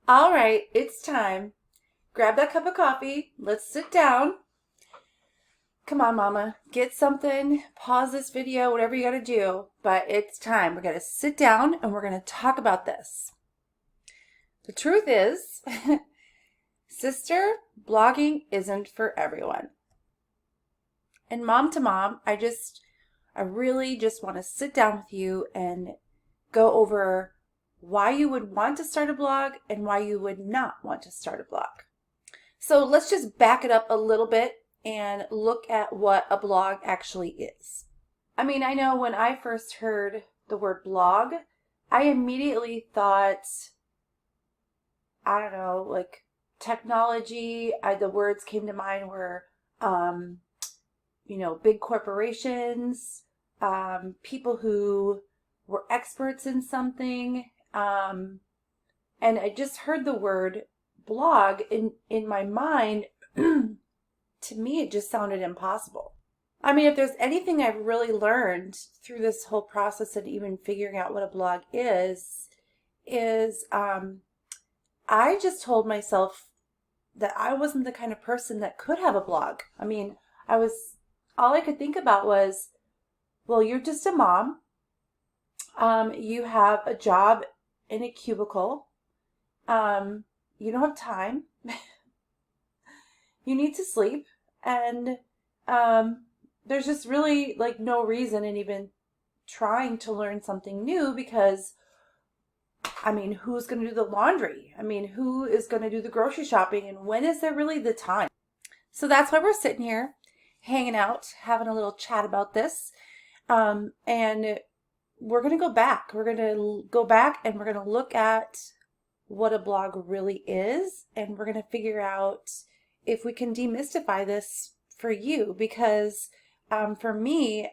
All right, it's time. Grab that cup of coffee. Let's sit down. Come on, Mama. Get something. Pause this video, whatever you got to do. But it's time. We're going to sit down and we're going to talk about this. The truth is, sister, blogging isn't for everyone. And mom to mom, I really just want to sit down with you and go over why you would want to start a blog and why you would not want to start a blog. So let's just back it up a little bit and look at what a blog actually is. I mean, I know when I first heard the word blog, I immediately thought, I don't know, like technology. The words came to mind were, big corporations, people who were experts in something. And I just heard the word blog in my mind. To me, it just sounded impossible. I mean, if there's anything I've really learned through this whole process of even figuring out what a blog is I just told myself that I wasn't the kind of person that could have a blog. I mean, all I could think about was, well, you're just a mom. You have a job in a cubicle. You don't have time. You need to sleep. And there's just really like no reason in even trying to learn something new because, I mean, who's going to do the laundry? I mean, who is going to do the grocery shopping? And when is there really the time? So that's why we're sitting here hanging out, having a little chat about this. And we're going to go back. We're going to go back and we're going to look at what a blog really is. And we're going to figure out if we can demystify this for you, because for me,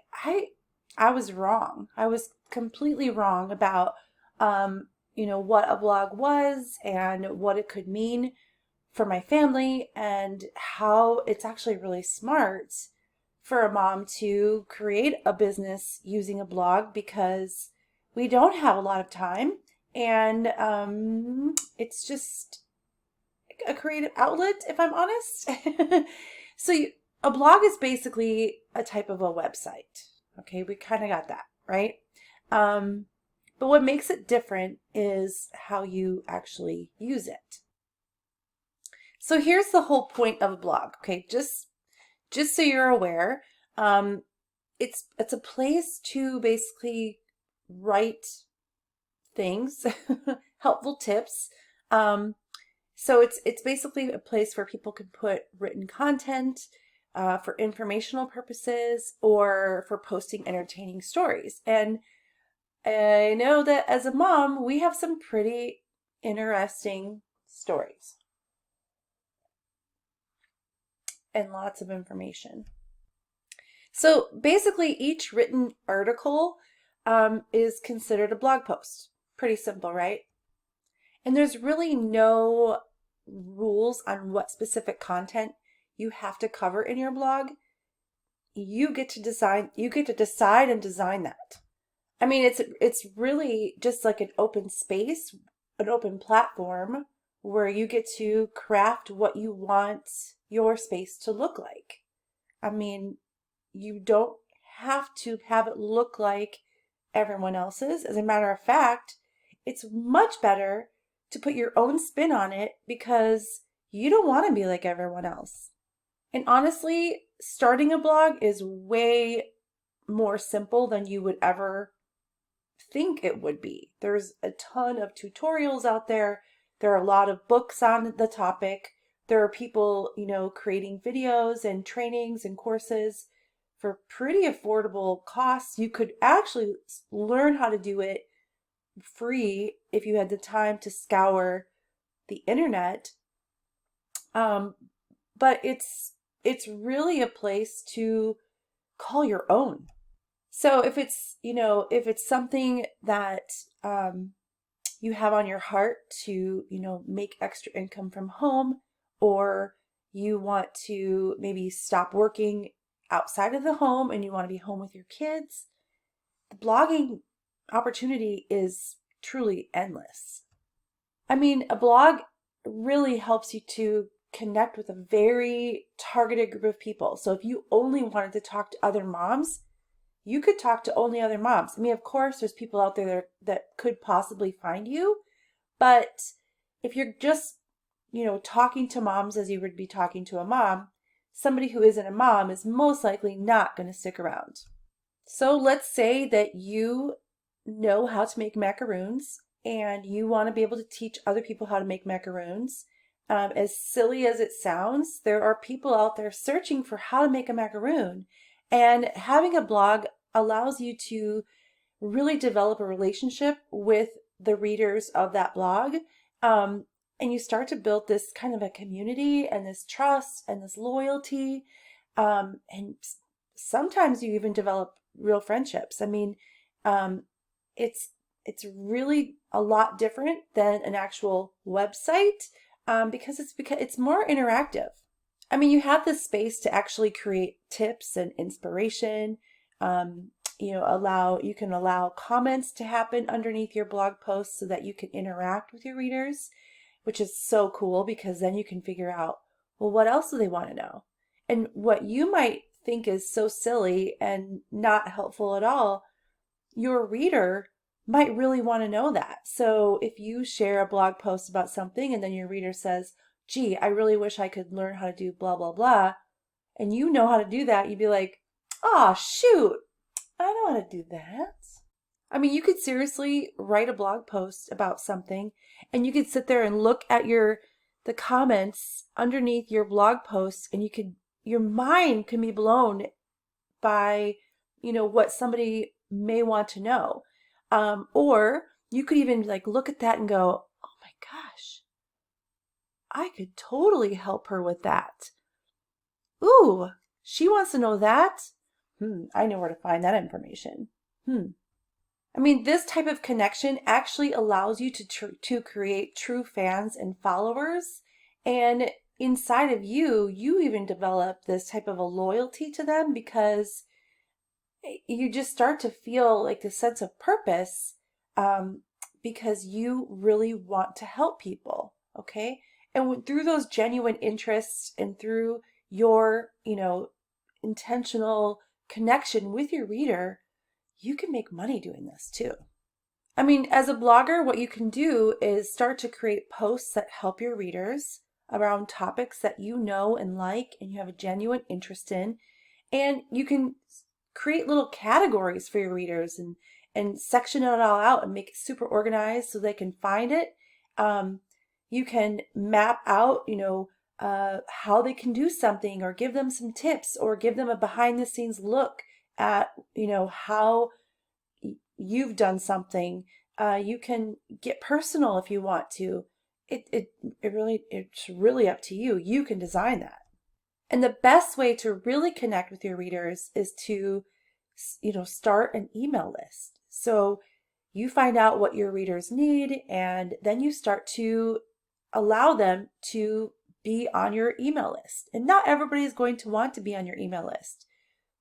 I was wrong. I was completely wrong about what a blog was and what it could mean for my family and how it's actually really smart for a mom to create a business using a blog because we don't have a lot of time and it's just a creative outlet, if I'm honest. A blog is basically a type of a website. Okay, we kind of got that, right? But what makes it different is how you actually use it. So here's the whole point of a blog. Okay, just so you're aware, it's a place to basically write things, helpful tips. So it's basically a place where people can put written content for informational purposes or for posting entertaining stories. And I know that as a mom, we have some pretty interesting stories and lots of information. So basically, each written article is considered a blog post. Pretty simple, right? And there's really no rules on what specific content you have to cover in your blog. You get to decide and design that. I mean, it's really just like an open space, an open platform where you get to craft what you want your space to look like. I mean, you don't have to have it look like everyone else's. As a matter of fact, it's much better to put your own spin on it because you don't want to be like everyone else. And honestly, starting a blog is way more simple than you would ever think it would be. There's a ton of tutorials out there. There are a lot of books on the topic. There are people, creating videos and trainings and courses for pretty affordable costs. You could actually learn how to do it free if you had the time to scour the internet. But it's really a place to call your own. So if it's something that you have on your heart to, make extra income from home, or you want to maybe stop working outside of the home and you want to be home with your kids, the blogging opportunity is truly endless. I mean, a blog really helps you to connect with a very targeted group of people. So if you only wanted to talk to other moms, you could talk to only other moms. I mean, of course, there's people out there that could possibly find you, but if you're just, talking to moms as you would be talking to a mom, somebody who isn't a mom is most likely not going to stick around. So let's say that you know how to make macaroons and you want to be able to teach other people how to make macaroons. As silly as it sounds, there are people out there searching for how to make a macaroon. And having a blog allows you to really develop a relationship with the readers of that blog. And you start to build this kind of a community and this trust and this loyalty. And sometimes you even develop real friendships. I mean, um, it's it's really a lot different than an actual website, because it's more interactive. I mean, you have the space to actually create tips and inspiration. You can allow comments to happen underneath your blog posts so that you can interact with your readers, which is so cool because then you can figure out, well, what else do they want to know? And what you might think is so silly and not helpful at all, your reader might really want to know that. So if you share a blog post about something and then your reader says, gee, I really wish I could learn how to do blah, blah, blah, and you know how to do that, you'd be like, oh, shoot, I know how to do that. I mean, you could seriously write a blog post about something and you could sit there and look at the comments underneath your blog post, and your mind can be blown by, what somebody may want to know. Or you could even like look at that and go, oh my gosh, I could totally help her with that. Ooh, she wants to know that. I know where to find that information. I mean, this type of connection actually allows you to create true fans and followers. And inside of you, you even develop this type of a loyalty to them because you just start to feel like the sense of purpose, because you really want to help people. Okay. And through those genuine interests and through your, intentional connection with your reader, you can make money doing this too. I mean, as a blogger, what you can do is start to create posts that help your readers around topics that you know and like and you have a genuine interest in. And you can create little categories for your readers and section it all out and make it super organized so they can find it. You can map out, how they can do something, or give them some tips, or give them a behind the scenes look at, how you've done something. You can get personal if you want to. It's really up to you. You can design that. And the best way to really connect with your readers is to, start an email list. So you find out what your readers need, and then you start to allow them to be on your email list. And not everybody is going to want to be on your email list.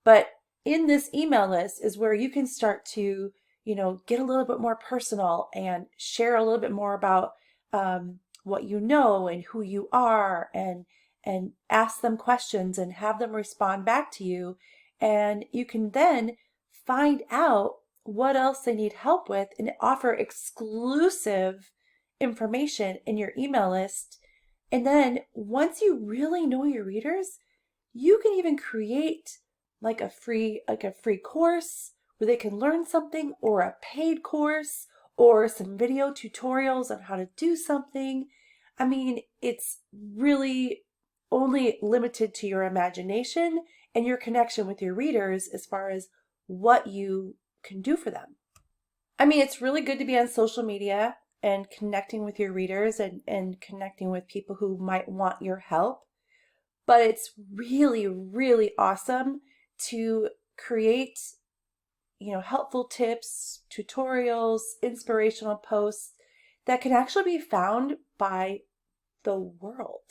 But in this email list is where you can start to, get a little bit more personal and share a little bit more about what you know and who you are, and ask them questions and have them respond back to you. And you can then find out what else they need help with and offer exclusive information in your email list. And then once you really know your readers, you can even create like a free course where they can learn something, or a paid course, or some video tutorials on how to do something. I mean, it's really only limited to your imagination and your connection with your readers as far as what you can do for them. I mean, it's really good to be on social media and connecting with your readers and connecting with people who might want your help. But it's really, really awesome to create, helpful tips, tutorials, inspirational posts that can actually be found by the world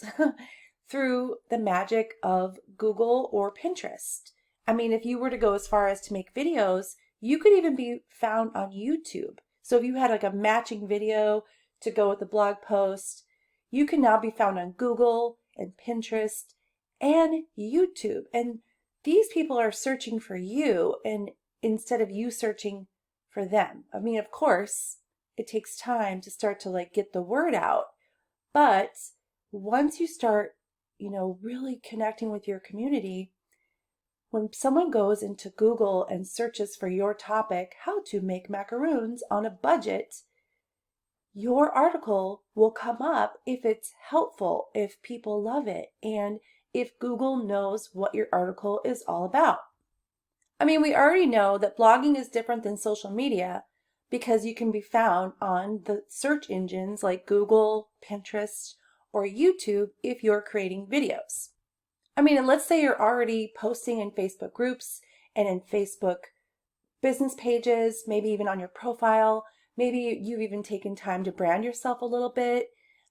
through the magic of Google or Pinterest. I mean, if you were to go as far as to make videos, you could even be found on YouTube. So if you had like a matching video to go with the blog post, you can now be found on Google and Pinterest and YouTube. And these people are searching for you, and instead of you searching for them. I mean, of course, it takes time to start to get the word out. But once you start, really connecting with your community, when someone goes into Google and searches for your topic, how to make macaroons on a budget, your article will come up if it's helpful, if people love it, and if Google knows what your article is all about. I mean, we already know that blogging is different than social media because you can be found on the search engines like Google, Pinterest, or YouTube if you're creating videos. I mean, and let's say you're already posting in Facebook groups and in Facebook business pages, maybe even on your profile. Maybe you've even taken time to brand yourself a little bit.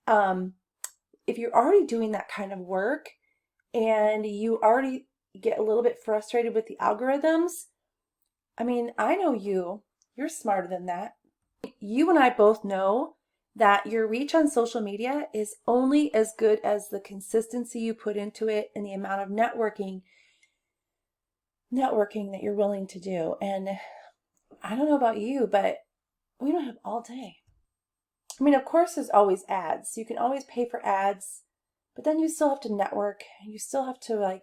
If you're already doing that kind of work and you already get a little bit frustrated with the algorithms, I mean, I know you're smarter than that. You and I both know that your reach on social media is only as good as the consistency you put into it and the amount of networking that you're willing to do. And I don't know about you, but we don't have all day. I mean, of course, there's always ads. You can always pay for ads, but then you still have to network. You still have to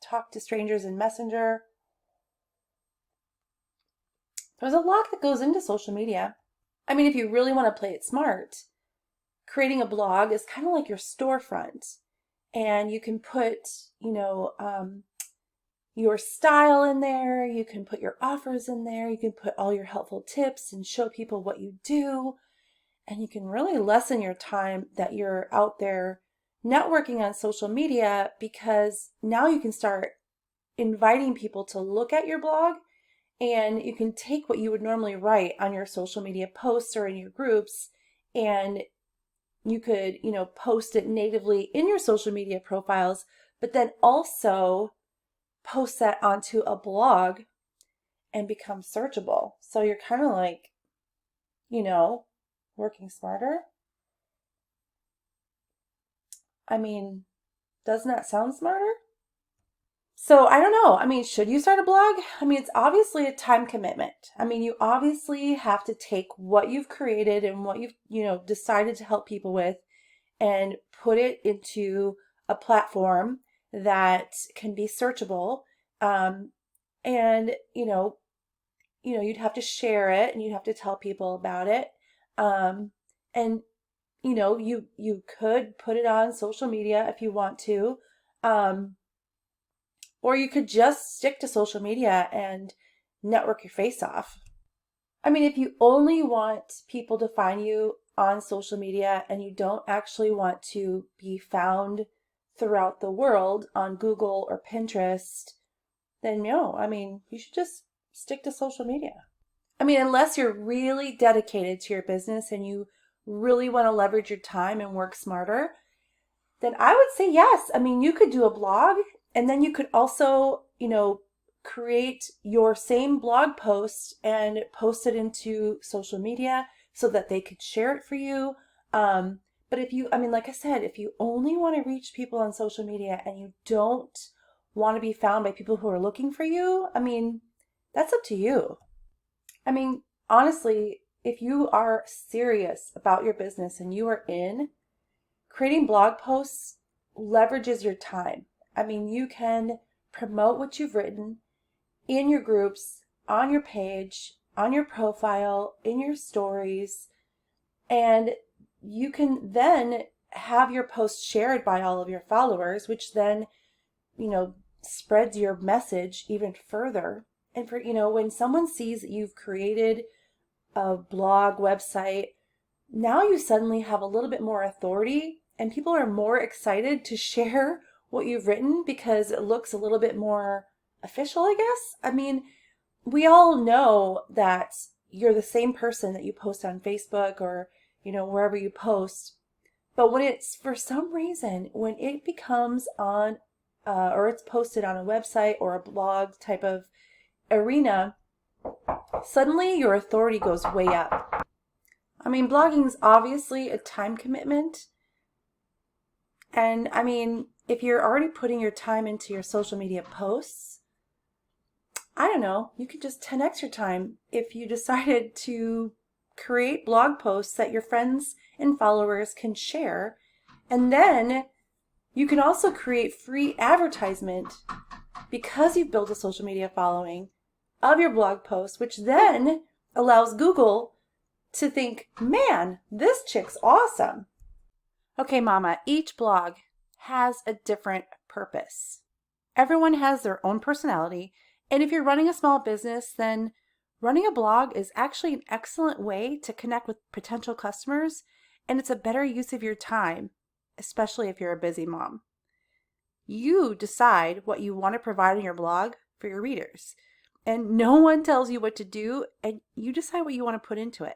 talk to strangers in Messenger. There's a lot that goes into social media. I mean, if you really want to play it smart, creating a blog is kind of like your storefront. And you can put, your style in there. You can put your offers in there. You can put all your helpful tips and show people what you do. And you can really lessen your time that you're out there networking on social media, because now you can start inviting people to look at your blog, and you can take what you would normally write on your social media posts or in your groups, and you could, post it natively in your social media profiles, but then also post that onto a blog and become searchable. So you're kind of working smarter. I mean, doesn't that sound smarter? So I don't know. I mean, should you start a blog? I mean, it's obviously a time commitment. I mean, you obviously have to take what you've created and what you've, decided to help people with and put it into a platform that can be searchable. And, you'd have to share it and you'd have to tell people about it. And, you could put it on social media if you want to. Or you could just stick to social media and network your face off. I mean, if you only want people to find you on social media and you don't actually want to be found throughout the world on Google or Pinterest, then no, I mean, you should just stick to social media. I mean, unless you're really dedicated to your business and you really want to leverage your time and work smarter, then I would say yes. I mean, you could do a blog, and then you could also, create your same blog post and post it into social media so that they could share it for you. But like I said, if you only want to reach people on social media and you don't want to be found by people who are looking for you, I mean, that's up to you. I mean, honestly, if you are serious about your business and you are creating blog posts leverages your time. I mean, you can promote what you've written in your groups, on your page, on your profile, in your stories, and you can then have your post shared by all of your followers, which then, spreads your message even further. And for, when someone sees that you've created a blog website, now you suddenly have a little bit more authority and people are more excited to share what you've written because it looks a little bit more official, I guess. I mean, we all know that you're the same person that you post on Facebook or, wherever you post. But when it's, for some reason, when it becomes on, or it's posted on a website or a blog type of arena, suddenly your authority goes way up. I mean, blogging is obviously a time commitment. And I mean, if you're already putting your time into your social media posts, I don't know, you could just 10x your time if you decided to create blog posts that your friends and followers can share. And then you can also create free advertisement because you've built a social media following of your blog post, which then allows Google to think, man, this chick's awesome. Okay, Mama, each blog has a different purpose. Everyone has their own personality, and if you're running a small business, then running a blog is actually an excellent way to connect with potential customers, and it's a better use of your time, especially if you're a busy mom. You decide what you want to provide in your blog for your readers, and no one tells you what to do, and you decide what you want to put into it.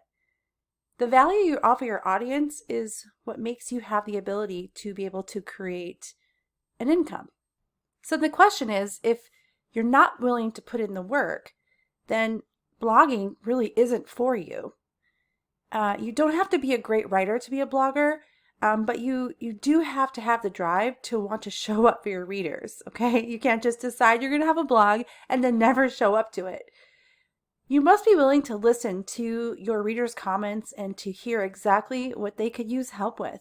The value you offer your audience is what makes you have the ability to be able to create an income. So the question is, if you're not willing to put in the work, then blogging really isn't for you. You don't have to be a great writer to be a blogger, but you do have to have the drive to want to show up for your readers, okay? You can't just decide you're going to have a blog and then never show up to it. You must be willing to listen to your readers' comments and to hear exactly what they could use help with.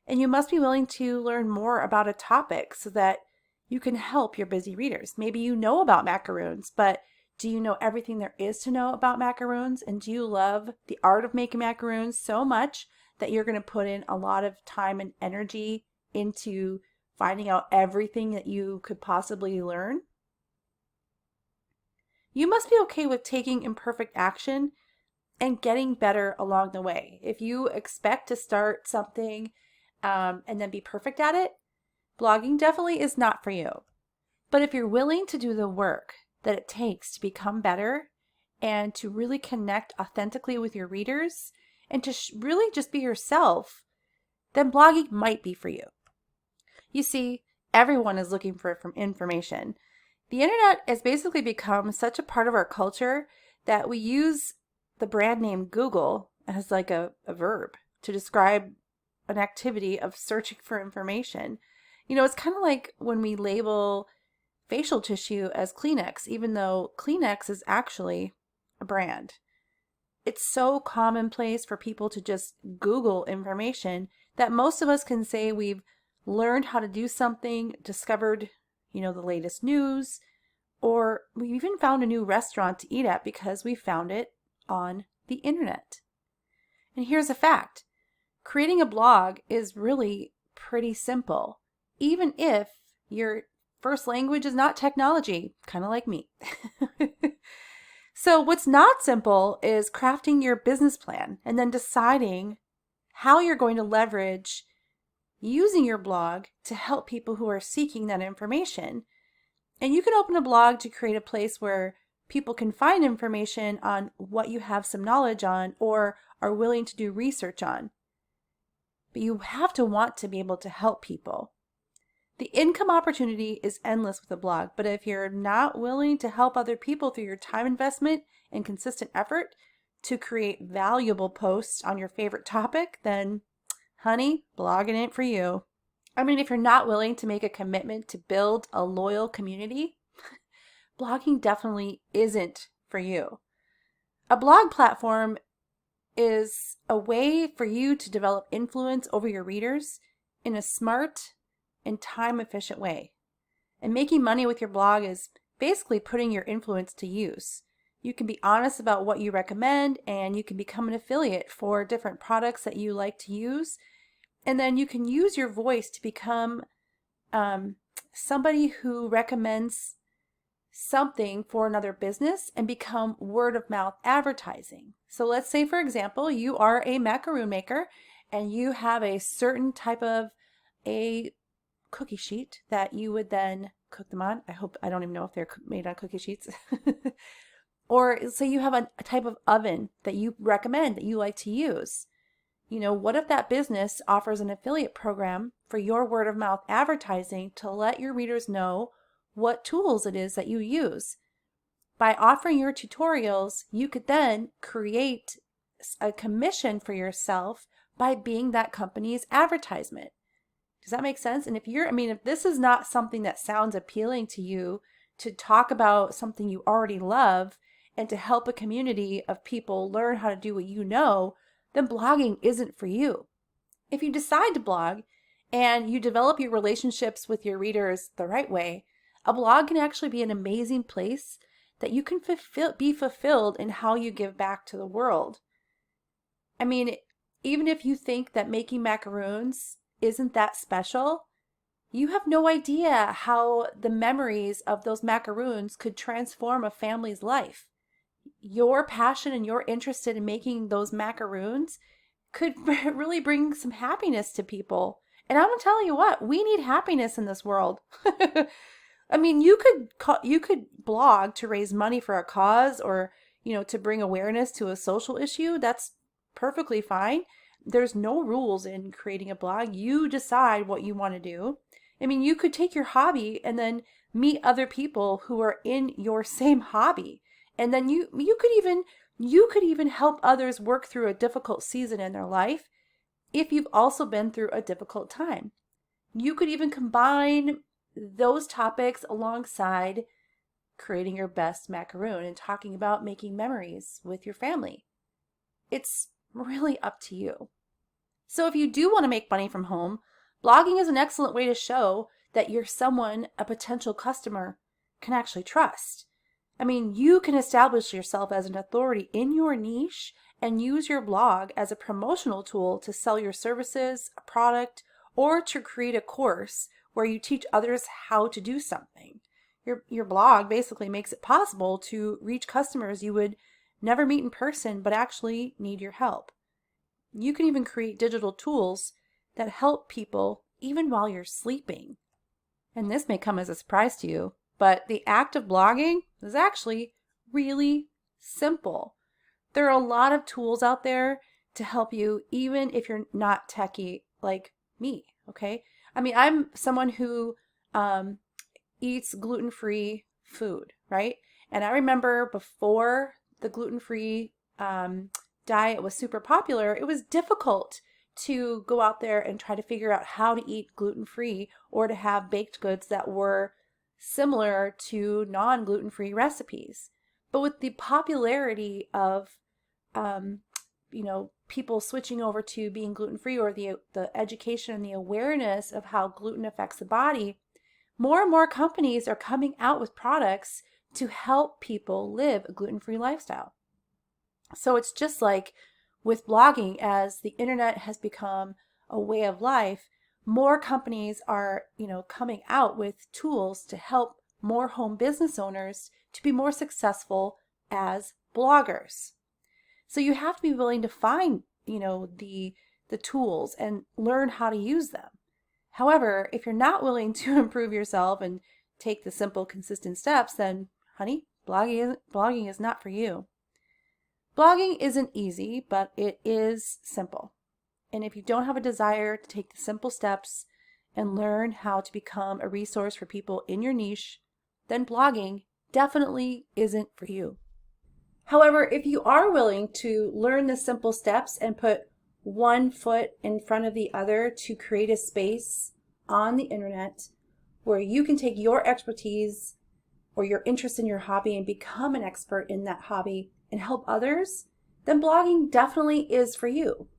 And you must be willing to learn more about a topic so that you can help your busy readers. Maybe you know about macaroons, but do you know everything there is to know about macaroons? And do you love the art of making macaroons so much that you're going to put in a lot of time and energy into finding out everything that you could possibly learn? You must be okay with taking imperfect action and getting better along the way. If you expect to start something and then be perfect at it, blogging definitely is not for you. But if you're willing to do the work that it takes to become better and to really connect authentically with your readers and to really just be yourself, then blogging might be for you. You see, everyone is looking for information. The internet has basically become such a part of our culture that we use the brand name Google as like a verb to describe an activity of searching for information. You know, it's kind of like when we label facial tissue as Kleenex, even though Kleenex is actually a brand. It's so commonplace for people to just Google information that most of us can say we've learned how to do something, discovered, the latest news, or we even found a new restaurant to eat at because we found it on the internet. And here's a fact. Creating a blog is really pretty simple, even if your first language is not technology, kind of like me. So what's not simple is crafting your business plan and then deciding how you're going to leverage using your blog to help people who are seeking that information. And you can open a blog to create a place where people can find information on what you have some knowledge on or are willing to do research on. But you have to want to be able to help people. The income opportunity is endless with a blog, but if you're not willing to help other people through your time investment and consistent effort to create valuable posts on your favorite topic, then honey, blogging ain't for you. I mean, if you're not willing to make a commitment to build a loyal community, blogging definitely isn't for you. A blog platform is a way for you to develop influence over your readers in a smart and time-efficient way. And making money with your blog is basically putting your influence to use. You can be honest about what you recommend, and you can become an affiliate for different products that you like to use. And then you can use your voice to become somebody who recommends something for another business and become word of mouth advertising. So let's say, for example, you are a macaroon maker and you have a certain type of a cookie sheet that you would then cook them on. I don't even know if they're made on cookie sheets. Or say you have a type of oven that you recommend that you like to use. What if that business offers an affiliate program for your word of mouth advertising to let your readers know what tools it is that you use? By offering your tutorials, you could then create a commission for yourself by being that company's advertisement. Does that make sense? And if this is not something that sounds appealing to you, to talk about something you already love and to help a community of people learn how to do what you know, then blogging isn't for you. If you decide to blog and you develop your relationships with your readers the right way, a blog can actually be an amazing place that you can be fulfilled in how you give back to the world. I mean, even if you think that making macaroons isn't that special, you have no idea how the memories of those macaroons could transform a family's life. Your passion and your interest in making those macaroons could really bring some happiness to people. And I'm gonna tell you what, we need happiness in this world. I mean, you could blog to raise money for a cause, or, to bring awareness to a social issue. That's perfectly fine. There's no rules in creating a blog. You decide what you want to do. I mean, you could take your hobby and then meet other people who are in your same hobby. And then you could even help others work through a difficult season in their life if you've also been through a difficult time. You could even combine those topics alongside creating your best macaroon and talking about making memories with your family. It's really up to you. So if you do want to make money from home, blogging is an excellent way to show that you're someone a potential customer can actually trust. I mean, you can establish yourself as an authority in your niche and use your blog as a promotional tool to sell your services, a product, or to create a course where you teach others how to do something. Your blog basically makes it possible to reach customers you would never meet in person but actually need your help. You can even create digital tools that help people even while you're sleeping. And this may come as a surprise to you, but the act of blogging is actually really simple. There are a lot of tools out there to help you, even if you're not techie like me, okay? I mean, I'm someone who eats gluten-free food, right? And I remember before the gluten-free diet was super popular, it was difficult to go out there and try to figure out how to eat gluten-free or to have baked goods that were similar to non-gluten-free recipes. But with the popularity of people switching over to being gluten-free, or the education and the awareness of how gluten affects the body, more and more companies are coming out with products to help people live a gluten-free lifestyle. So it's just like with blogging, as the internet has become a way of life, more companies are, coming out with tools to help more home business owners to be more successful as bloggers. So you have to be willing to find, the tools and learn how to use them. However, if you're not willing to improve yourself and take the simple, consistent steps, then, honey, blogging is not for you. Blogging isn't easy, but it is simple. And if you don't have a desire to take the simple steps and learn how to become a resource for people in your niche, then blogging definitely isn't for you. However, if you are willing to learn the simple steps and put one foot in front of the other to create a space on the internet where you can take your expertise or your interest in your hobby and become an expert in that hobby and help others, then blogging definitely is for you.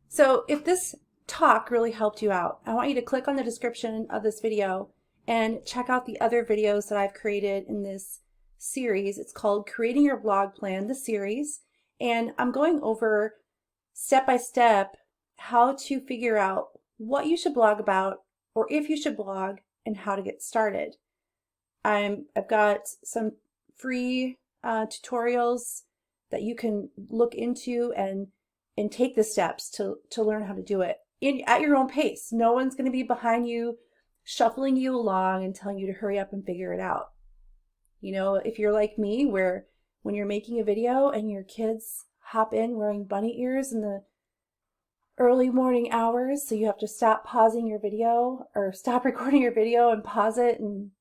So if this talk really helped you out, I want you to click on the description of this video and check out the other videos that I've created in this series. It's called Creating Your Blog Plan, the series, and I'm going over step by step how to figure out what you should blog about, or if you should blog, and how to get started. I've got some free tutorials that you can look into and take the steps to learn how to do it at your own pace. No one's going to be behind you shuffling you along and telling you to hurry up and figure it out. If you're like me, where when you're making a video and your kids hop in wearing bunny ears in the early morning hours, so you have to stop pausing your video or stop recording your video and pause it and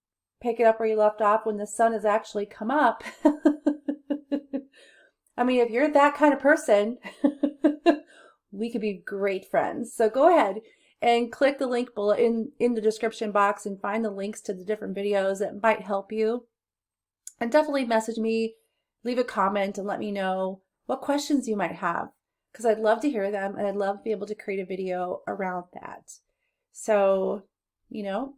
pick it up where you left off when the sun has actually come up. I mean, if you're that kind of person, we could be great friends. So go ahead and click the link below in the description box and find the links to the different videos that might help you. And definitely message me, leave a comment, and let me know what questions you might have, because I'd love to hear them and I'd love to be able to create a video around that. So, you know,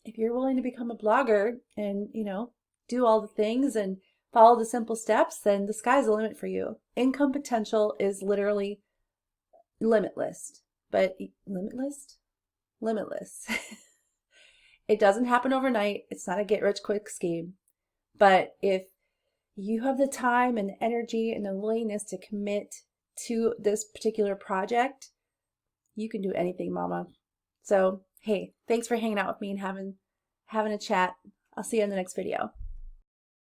if you're willing to become a blogger and, you know, do all the things and follow the simple steps, then the sky's the limit for you. Income potential is literally limitless, but limitless? Limitless. It doesn't happen overnight. It's not a get rich quick scheme. But if you have the time and the energy and the willingness to commit to this particular project, you can do anything, mama. So, hey, thanks for hanging out with me and having a chat. I'll see you in the next video.